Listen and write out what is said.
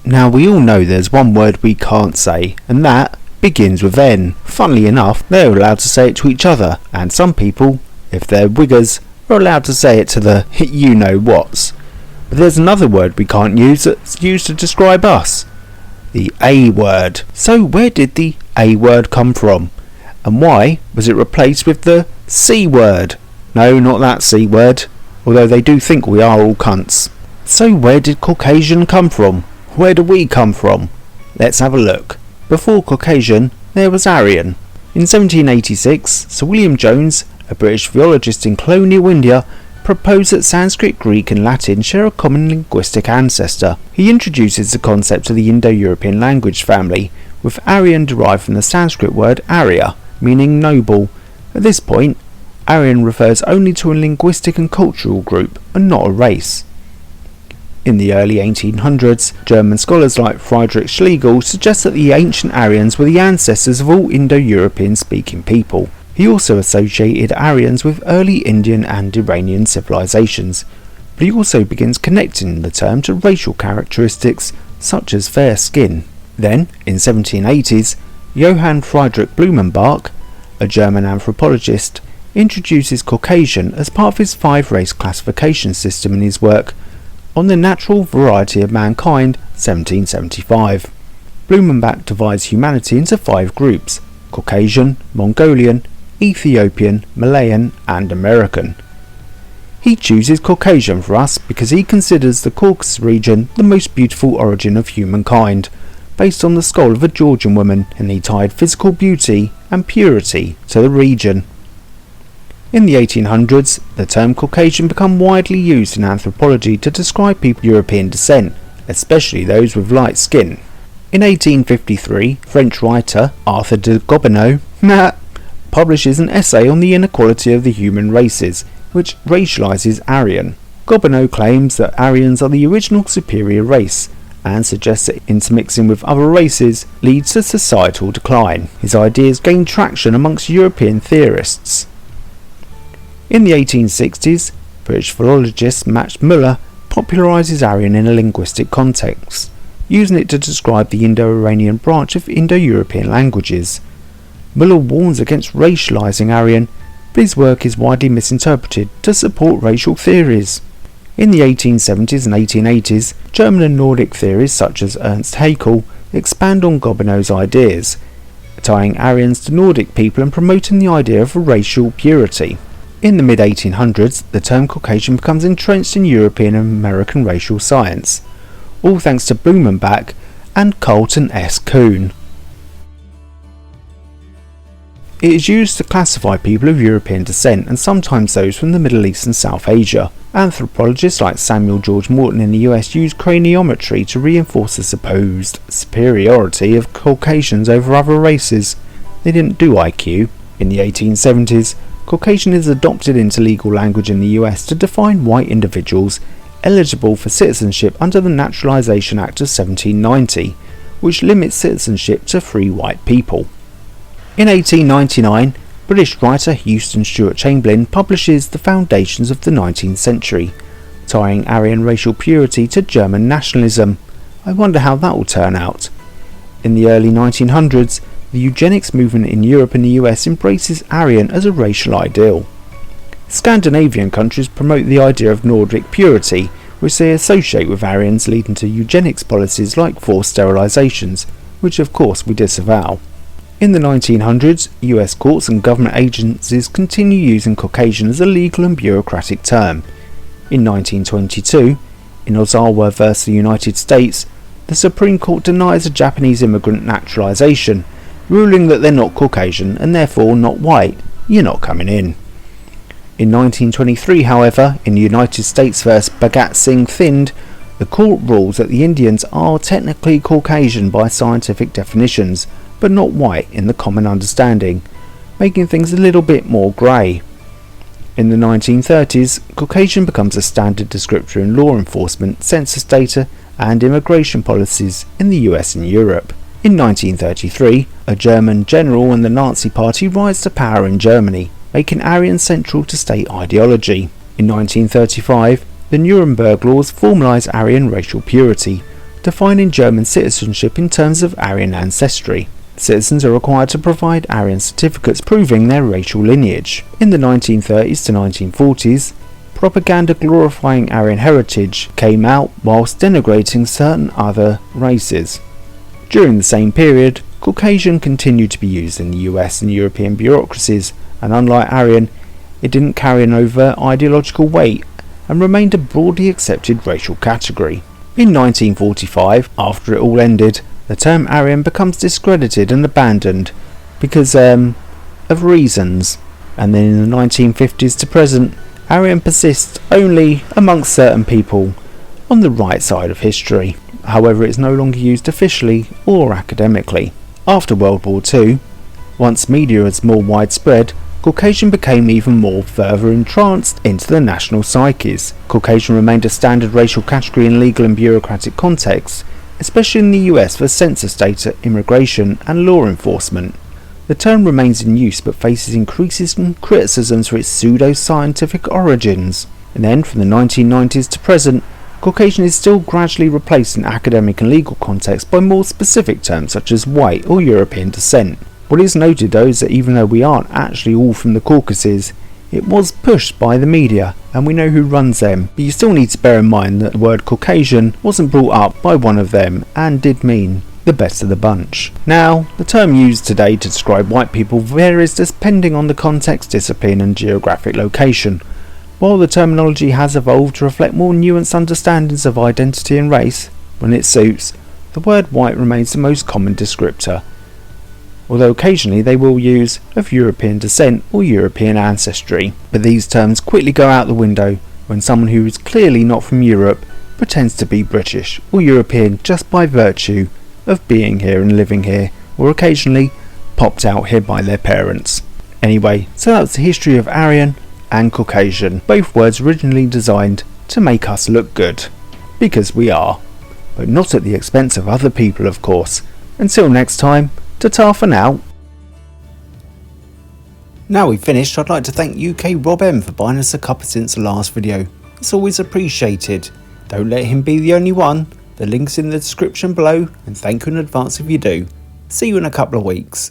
Now we all know there's one word we can't say, and that begins with N. Funnily enough, they're allowed to say it to each other, and some people, if they're wiggers, are allowed to say it to the you-know-whats. But there's another word we can't use that's used to describe us. The A word. So where did the A word come from? And why was it replaced with the C word? No, not that C word, although they do think we are all cunts. So where did Caucasian come from? Where do we come from? Let's have a look. Before Caucasian, there was Aryan. In 1786, Sir William Jones, a British philologist in colonial India, proposed that Sanskrit, Greek and Latin share a common linguistic ancestor. He introduces the concept of the Indo-European language family, with Aryan derived from the Sanskrit word Arya, meaning noble. At this point, Aryan refers only to a linguistic and cultural group, and not a race. In the early 1800s, German scholars like Friedrich Schlegel suggest that the ancient Aryans were the ancestors of all Indo-European speaking people. He also associated Aryans with early Indian and Iranian civilizations, but he also begins connecting the term to racial characteristics such as fair skin. Then, in 1780s, Johann Friedrich Blumenbach, a German anthropologist, introduces Caucasian as part of his 5-race classification system in his work On the Natural Variety of Mankind, 1775. Blumenbach divides humanity into 5 groups: Caucasian, Mongolian, Ethiopian, Malayan and American. He chooses Caucasian for us because he considers the Caucasus region the most beautiful origin of humankind, based on the skull of a Georgian woman, and he tied physical beauty and purity to the region. In the 1800s, the term Caucasian became widely used in anthropology to describe people of European descent, especially those with light skin. In 1853, French writer Arthur de Gobineau publishes an essay on the inequality of the human races, which racializes Aryan. Gobineau claims that Aryans are the original superior race, and suggests that intermixing with other races leads to societal decline. His ideas gained traction amongst European theorists. In the 1860s, British philologist Max Muller popularizes Aryan in a linguistic context, using it to describe the Indo-Iranian branch of Indo-European languages. Muller warns against racializing Aryan, but his work is widely misinterpreted to support racial theories. In the 1870s and 1880s, German and Nordic theories such as Ernst Haeckel expand on Gobineau's ideas, tying Aryans to Nordic people and promoting the idea of racial purity. In the mid-1800s, the term Caucasian becomes entrenched in European and American racial science, all thanks to Blumenbach and Carlton S. Kuhn. It is used to classify people of European descent and sometimes those from the Middle East and South Asia. Anthropologists like Samuel George Morton in the US use craniometry to reinforce the supposed superiority of Caucasians over other races. They didn't do IQ. In the 1870s, Caucasian is adopted into legal language in the US to define white individuals eligible for citizenship under the Naturalization Act of 1790, which limits citizenship to free white people. In 1899, British writer Houston Stewart Chamberlain publishes The Foundations of the 19th Century, tying Aryan racial purity to German nationalism. I wonder how that will turn out. In the early 1900s, the eugenics movement in Europe and the US embraces Aryan as a racial ideal. Scandinavian countries promote the idea of Nordic purity, which they associate with Aryans, leading to eugenics policies like forced sterilizations, which of course we disavow. In the 1900s, US courts and government agencies continue using Caucasian as a legal and bureaucratic term. In 1922, in Ozawa v. United States, the Supreme Court denies a Japanese immigrant naturalization, ruling that they're not Caucasian and therefore not white. You're not coming in. In 1923, however, in the United States v. Bhagat Singh Thind, the court rules that the Indians are technically Caucasian by scientific definitions, but not white in the common understanding, making things a little bit more grey. In the 1930s, Caucasian becomes a standard descriptor in law enforcement, census data and immigration policies in the US and Europe. In 1933, a German general and the Nazi Party rise to power in Germany, making Aryan central to state ideology. In 1935, the Nuremberg laws formalise Aryan racial purity, defining German citizenship in terms of Aryan ancestry. Citizens are required to provide Aryan certificates proving their racial lineage. In the 1930s to 1940s, propaganda glorifying Aryan heritage came out whilst denigrating certain other races. During the same period, Caucasian continued to be used in the US and European bureaucracies, and unlike Aryan, it didn't carry an overt ideological weight and remained a broadly accepted racial category. In 1945, after it all ended, the term Aryan becomes discredited and abandoned because of reasons, and then in the 1950s to present, Aryan persists only amongst certain people on the right side of history. However, it is no longer used officially or academically. After World War II, once media was more widespread, Caucasian became even more further entranced into the national psyches. Caucasian remained a standard racial category in legal and bureaucratic contexts, especially in the US for census data, immigration and law enforcement. The term remains in use but faces increasing criticisms for its pseudo-scientific origins. And then, from the 1990s to present, Caucasian is still gradually replaced in academic and legal contexts by more specific terms such as white or European descent. What is noted though is that even though we aren't actually all from the Caucasus, it was pushed by the media and we know who runs them, but you still need to bear in mind that the word Caucasian wasn't brought up by one of them and did mean the best of the bunch. Now, the term used today to describe white people varies depending on the context, discipline and geographic location. While the terminology has evolved to reflect more nuanced understandings of identity and race, when it suits, the word white remains the most common descriptor, although occasionally they will use of European descent or European ancestry. But these terms quickly go out the window when someone who is clearly not from Europe pretends to be British or European just by virtue of being here and living here, or occasionally popped out here by their parents. Anyway, so that's the history of Aryan and Caucasian, both words originally designed to make us look good, because we are, but not at the expense of other people of course. Until next time, ta-ta for now. Now we've finished, I'd like to thank UK Rob M for buying us a cuppa since the last video. It's always appreciated. Don't let him be the only one. The link's in the description below, and thank you in advance if you do. See you in a couple of weeks.